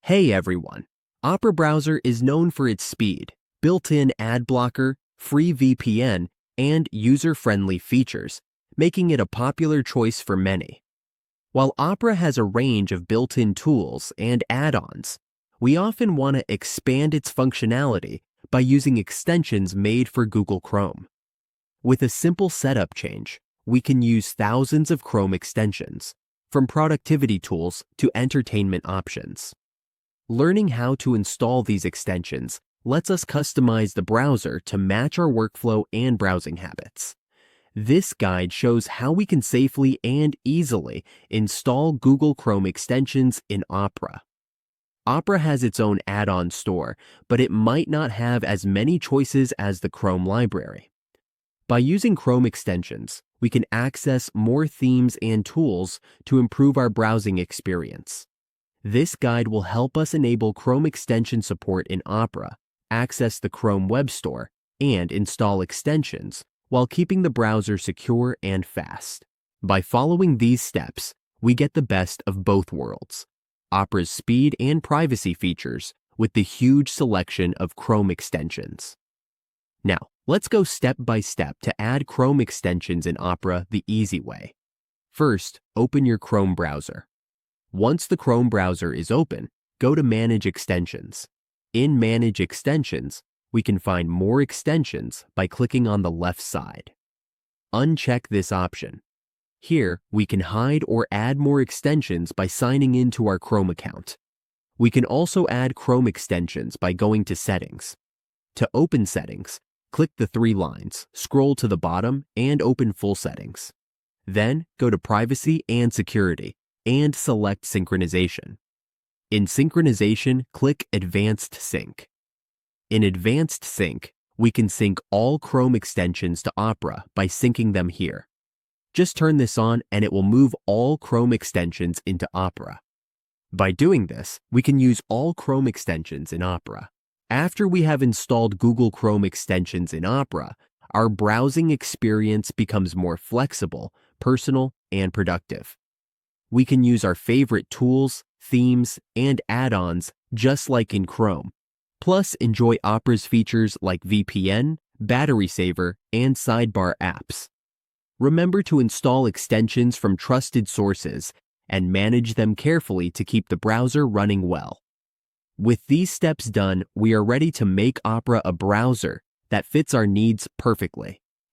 Hey everyone! Opera Browser is known for its speed, built-in ad blocker, free VPN, and user-friendly features, making it a popular choice for many. While Opera has a range of built-in tools and add-ons, we often want to expand its functionality by using extensions made for Google Chrome. With a simple setup change, we can use thousands of Chrome extensions, from productivity tools to entertainment options. Learning how to install these extensions lets us customize the browser to match our workflow and browsing habits. This guide shows how we can safely and easily install Google Chrome extensions in Opera. Opera has its own add-on store, but it might not have as many choices as the Chrome library. By using Chrome extensions, we can access more themes and tools to improve our browsing experience. This guide will help us enable Chrome extension support in Opera, access the Chrome Web Store, and install extensions while keeping the browser secure and fast. By following these steps, we get the best of both worlds: Opera's speed and privacy features with the huge selection of Chrome extensions. Now, let's go step by step to add Chrome extensions in Opera the easy way. First, open your Chrome browser. Once the Chrome browser is open, go to Manage Extensions. In Manage Extensions, we can find more extensions by clicking on the left side. Uncheck this option. Here, we can hide or add more extensions by signing into our Chrome account. We can also add Chrome extensions by going to Settings. To open Settings, click the three lines, scroll to the bottom, and open Full Settings. Then, go to Privacy and Security, and select Synchronization. In Synchronization, click Advanced Sync. In Advanced Sync, we can sync all Chrome extensions to Opera by syncing them here. Just turn this on and it will move all Chrome extensions into Opera. By doing this, we can use all Chrome extensions in Opera. After we have installed Google Chrome extensions in Opera, our browsing experience becomes more flexible, personal, and productive. We can use our favorite tools, themes, and add-ons just like in Chrome, plus enjoy Opera's features like VPN, battery saver, and sidebar apps. Remember to install extensions from trusted sources and manage them carefully to keep the browser running well. With these steps done, we are ready to make Opera a browser that fits our needs perfectly.